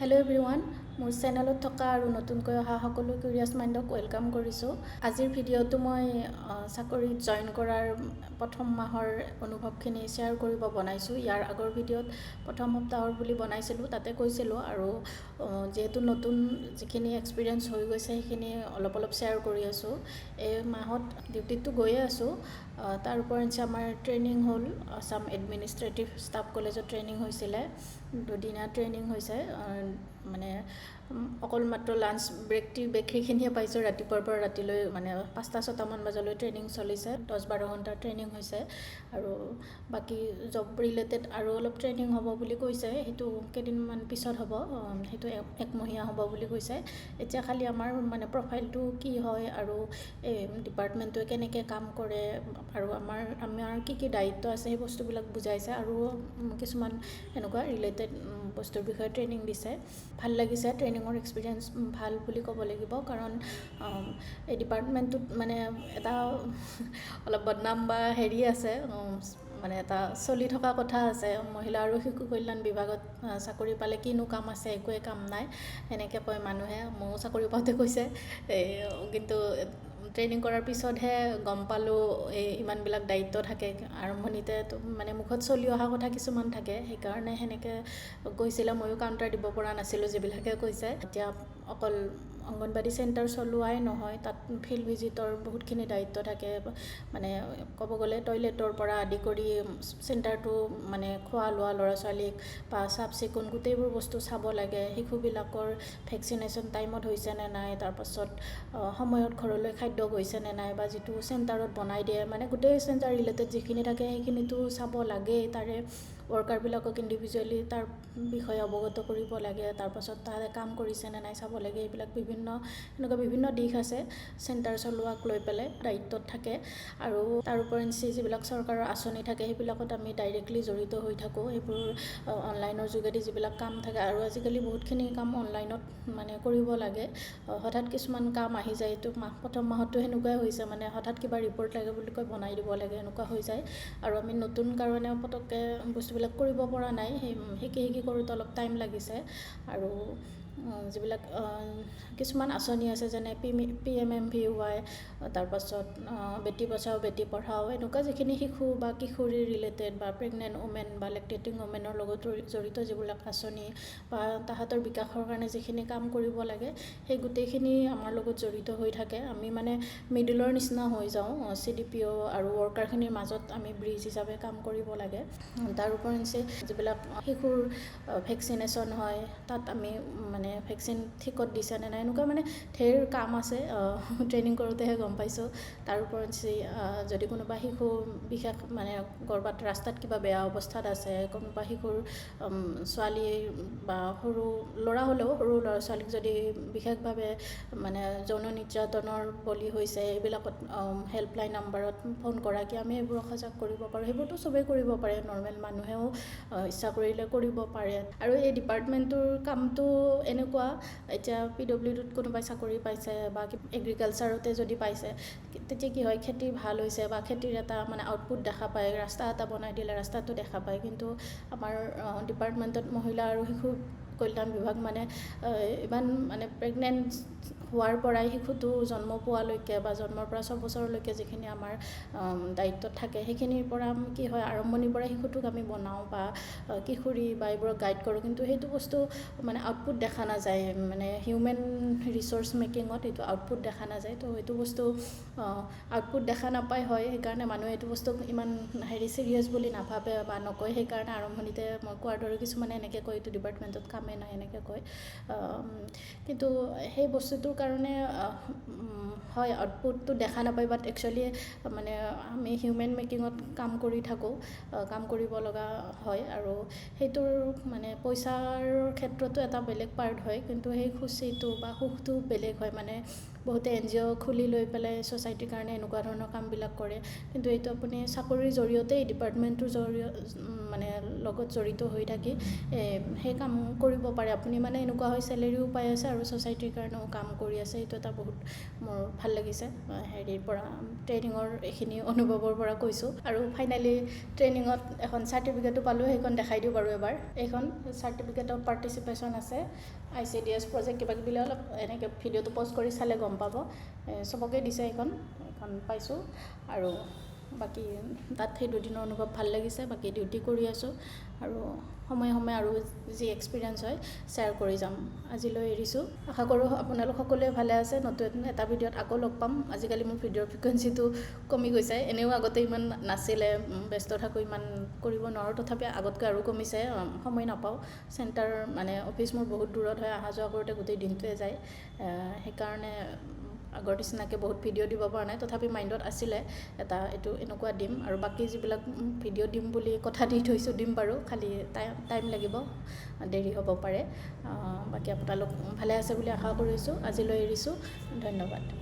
Hello' everyone, মোৰ চেনেলত থকা আৰু নতুনকৈ অহা সকলো কিউৰিয়াছ মাইণ্ডক ৱেলকাম কৰিছোঁ। আজিৰ ভিডিঅ'টো মই চাকৰিত জইন কৰাৰ প্ৰথম মাহৰ অনুভৱখিনি শ্বেয়াৰ কৰিব বনাইছোঁ। ইয়াৰ আগৰ ভিডিঅ'ত প্ৰথম সপ্তাহৰ বুলি বনাইছিলোঁ, তাতে কৈছিলোঁ আৰু যিহেতু নতুন যিখিনি এক্সপিৰিয়েঞ্চ হৈ গৈছে সেইখিনি অলপ শ্বেয়াৰ কৰি আছোঁ। এই মাহত ডিউটিতটো গৈয়ে আছোঁ। তাৰ উপৰিঞ্চি আমাৰ ট্ৰেইনিং হ'ল, আছাম এডমিনিষ্ট্ৰেটিভ ষ্টাফ কলেজত ট্ৰেইনিং হৈছিলে, দুদিনীয়া ট্ৰেইনিং হৈছে। মানে অকল মাত্ৰ লাঞ্চ ব্ৰেক সেইখিনিহে পাইছোঁ। ৰাতিপুৱাৰ পৰা ৰাতিলৈ মানে 5-6টামান বজালৈ ট্ৰেইনিং চলিছে, 10-12 ঘণ্টাৰ ট্ৰেইনিং হৈছে। আৰু বাকী জব ৰিলেটেড আৰু অলপ ট্ৰেইনিং হ'ব বুলি কৈছে, সেইটো কেইদিনমান পিছত হ'ব, সেইটো একমহীয়া হ'ব বুলি কৈছে। এতিয়া খালি আমাৰ মানে প্ৰফাইলটো কি হয় আৰু এই ডিপাৰ্টমেণ্টটোৱে কেনেকৈ কাম কৰে আৰু আমাৰ কি দায়িত্ব আছে সেই বস্তুবিলাক বুজাইছে আৰু কিছুমান এনেকুৱা ৰিলেটেড বস্তুৰ বিষয়ে ট্ৰেইনিং দিছে। ভাল লাগিছে, ট্ৰেইনিঙৰ এক্সপিৰিয়েঞ্চ ভাল বুলি ক'ব লাগিব, কাৰণ এই ডিপাৰ্টমেণ্টটোত মানে এটা অলপ বদনাম বা হেৰি আছে, মানে এটা চলি থকা কথা আছে, মহিলা আৰু শিশু কল্যাণ বিভাগত চাকৰি পালে কিনো কাম আছে, একোৱে কাম নাই সেনেকৈ কয় মানুহে। ময়ো চাকৰি পাওঁতে কৈছে, কিন্তু ট্ৰেইনিং কৰাৰ পিছতহে গম পালোঁ ইমানবিলাক দায়িত্ব থাকে। আৰম্ভণিতে মানে মুখত চলি অহা কথা কিছুমান থাকে, সেইকাৰণে সেনেকৈ কৈছিলে। ময়ো কাউণ্টাৰ দিব পৰা নাছিলোঁ যিবিলাকে কৈছে। এতিয়া অকল অংগনবাদী চেণ্টাৰ চলোৱাই নহয়, তাত ফিল্ড ভিজিটৰ বহুতখিনি দায়িত্ব থাকে। মানে ক'ব গ'লে টয়লেটৰ পৰা আদি কৰি চেণ্টাৰটো মানে খোৱা লোৱা ল'ৰা ছোৱালীক বা চাফ চিকুণ গোটেইবোৰ বস্তু চাব লাগে। শিশুবিলাকৰ ভেকচিনেশ্যন টাইমত হৈছে নে নাই, তাৰপাছত সময়ত ঘৰলৈ খাদ্য গৈছে নে নাই, বা যিটো চেণ্টাৰত বনাই দিয়ে, মানে গোটেই চেণ্টাৰ ৰিলেটেড যিখিনি থাকে সেইখিনিতো চাব লাগেই। তাৰে ৱৰ্কাৰবিলাকক ইণ্ডিভিজুৱেলি তাৰ বিষয়ে অৱগত কৰিব লাগে, তাৰপাছত তাৰে কাম কৰিছে নে নাই চাব লাগে। এইবিলাক এনেকুৱা বিভিন্ন দিশ আছে চেণ্টাৰ চলোৱাক লৈ পেলাই দায়িত্বত থাকে। আৰু তাৰ উপৰিঞ্চি যিবিলাক চৰকাৰৰ আঁচনি থাকে সেইবিলাকত আমি ডাইৰেক্টলি জড়িত হৈ থাকোঁ। সেইবোৰ অনলাইনৰ যোগেদি যিবিলাক কাম থাকে, আৰু আজিকালি বহুতখিনি কাম অনলাইনত মানে কৰিব লাগে। হঠাৎ কিছুমান কাম আহি যায়, এইটো প্ৰথম মাহতো সেনেকুৱাই হৈছে, মানে হঠাৎ কিবা ৰিপৰ্ট লাগে বুলি কৈ বনাই দিব লাগে, এনেকুৱা হৈ যায়। আৰু আমি নতুন কাৰণে পটককৈ বস্তুবিলাক কৰিব পৰা নাই, শিকি কৰোঁতে অলপ টাইম লাগিছে। আৰু যিবিলাক কিছুমান আঁচনি আছে, যেনে PMMVY, তাৰপাছত বেটী বচাও বেটী পঢ়াও, এনেকুৱা যিখিনি শিশু বা কিশোৰী ৰিলেটেড বা প্ৰেগনেণ্ট ওমেন বা লেক্টেটিং ওমেনৰ লগত জড়িত যিবিলাক আঁচনি বা তাহাঁতৰ বিকাশৰ কাৰণে যিখিনি কাম কৰিব লাগে, সেই গোটেইখিনি আমাৰ লগত জড়িত হৈ থাকে। আমি মানে মিডলৰ নিচিনা হৈ যাওঁ, CDPO আৰু ৱৰ্কাৰখিনিৰ মাজত আমি ব্ৰিজ হিচাপে কাম কৰিব লাগে। তাৰ উপৰিঞ্চি যিবিলাক শিশুৰ ভেকচিনেশ্যন হয়, তাত আমি মানে ভেকচিন ঠিকত দিছে নে নাই, এনেকুৱা মানে ঢেৰ কাম আছে। ট্ৰেইনিং কৰোঁতেহে গম পাইছোঁ। তাৰ উপৰিঞ্চি যদি কোনোবা শিশু বিশেষ মানে ক'ৰবাত ৰাস্তাত কিবা বেয়া অৱস্থাত আছে, কোনোবা শিশুৰ ছোৱালী বা সৰু ল'ৰা হ'লেও সৰু ল'ৰা ছোৱালীক যদি বিশেষভাৱে মানে যৌন নিৰ্যাতনৰ বলি হৈছে, এইবিলাকত হেল্পলাইন নাম্বাৰত ফোন কৰাকৈ আমি এইবোৰক সজাগ কৰিব পাৰোঁ। সেইবোৰতো চবেই কৰিব পাৰে, নৰ্মেল মানুহেও ইচ্ছা কৰিলে কৰিব পাৰে। আৰু এই ডিপাৰ্টমেণ্টটোৰ কামটো এনেকুৱা, এতিয়া PWDত কোনোবাই চাকৰি পাইছে বা এগ্ৰিকালচাৰতে যদি পাইছে, তেতিয়া কি হয়, খেতি ভাল হৈছে বা খেতিৰ এটা মানে আউটপুট দেখা পায়, ৰাস্তা এটা বনাই দিলে ৰাস্তাটো দেখা পায়। কিন্তু আমাৰ ডিপাৰ্টমেণ্টত মহিলা আৰু শিশু কল্যাণ বিভাগ মানে ইমান মানে প্ৰেগনেণ্ট হোৱাৰ পৰাই শিশুটো জন্ম পোৱালৈকে বা জন্মৰ পৰা 6 বছৰলৈকে যিখিনি আমাৰ দায়িত্বত থাকে, সেইখিনিৰ পৰা কি হয়, আৰম্ভণিৰ পৰা শিশুটোক আমি বনাওঁ বা কিশোৰী বা এইবোৰক গাইড কৰোঁ, কিন্তু সেইটো বস্তু মানে আউটপুট দেখা নাযায়। মানে হিউমেন ৰিচ'ৰ্চ মেকিঙত এইটো আউটপুট দেখা নাযায়। তো এইটো বস্তু আউটপুট দেখা নাপায়, হয়, সেইকাৰণে মানুহে এইটো বস্তুক ইমান চিৰিয়াছ বুলি নাভাবে বা নকয়। সেইকাৰণে আৰম্ভণিতে মই কোৱাৰ দৰে কিছুমানে এনেকৈ কয়, এইটো ডিপাৰ্টমেণ্টত কামেই নাই, এনেকৈ কয়। কিন্তু সেই বস্তুটোৰ কাৰণে হয়, আউটপুটটো দেখা নাপায়, বাট একচুৱেলি মানে আমি হিউমেন মেকিঙত কাম কৰি থাকোঁ, কাম কৰিব লগা হয়। আৰু সেইটোৰ মানে পইচাৰ ক্ষেত্ৰতো এটা বেলেগ পাৰ্ট হয়, কিন্তু সেই খুচিটো বা সুখটো বেলেগ হয়। মানে বহুতে NGO খুলি লৈ পেলাই সোসাইটিৰ কাৰণে এনেকুৱা ধৰণৰ কামবিলাক কৰে কিন্তু এইটো আপুনি চাকৰিৰ জৰিয়তে এই ডিপাৰ্টমেণ্টৰ মানে লগত জড়িত হৈ থাকি সেই কাম কৰিব পাৰে আপুনি মানে এনেকুৱা হয় স্যালাৰিও পাই আছে আৰু সোসাইটিৰ কাৰণেও কাম কৰি আছে এইটো এটা বহুত মোৰ ভাল লাগিছে হেৰিৰ পৰা ট্ৰেইনিঙৰ এইখিনি অনুভৱৰ পৰা কৈছো আৰু ফাইনালি ট্ৰেইনিঙত এখন সাৰ্টিফিকেটও পালো সেইখন দেখাই দিও বাৰু এবাৰ এইখন সাৰ্টিফিকেট অফ পাৰ্টিসিপেশন আছে ICDS প্ৰজেক্ট কিবা কিবি অলপ এনেকৈ ভিডিঅ'টো প'ষ্ট কৰি চালে গম পাব সবকে দিছে এখন পাইছো আৰু বাকি তাত সেই দুদিনৰ অনুভৱ ভাল লাগিছে বাকি ডিউটি কৰি আছো আৰু সময় সময় আৰু যি এক্সপেৰিয়েন্স হয় শেয়াৰ কৰি যাম আজিলৈ এৰিছো আশা কৰো আপোনালোক সকলোৱে ভালে আছে নতুন এটা ভিডিঅ'ত আকৌ লগ পাম আজিকালি মোৰ ভিডিঅ'ৰ ফ্ৰিকুৱেন্সিটো কমি গৈছে এনেও আগতে ইমান নাছিলে ব্যস্ত থাকো ইমান কৰিব নোৱাৰো তথাপি আগতকৈ আৰু কমিছে সময় নাপাও সেন্টাৰ মানে অফিস মোৰ বহুত দূৰত হয় আহা যোৱা কৰোতে গোটেই দিনটোৱে যায় সেইকাৰণে আগৰ নিচিনাকৈ বহুত ভিডিঅ' দিব পৰা নাই তথাপি মাইণ্ডত আছিলে এটা এইটো এনেকুৱা দিম আৰু বাকি যিবিলাক ভিডিঅ' দিম বুলি কথা দি থৈছো দিম বাৰু খালি টাইম লাগিব দেৰি হ'ব পাৰে বাকি আপোনালোক ভালে আছে বুলি আশা কৰিছো আজিলৈ এৰিছো ধন্যবাদ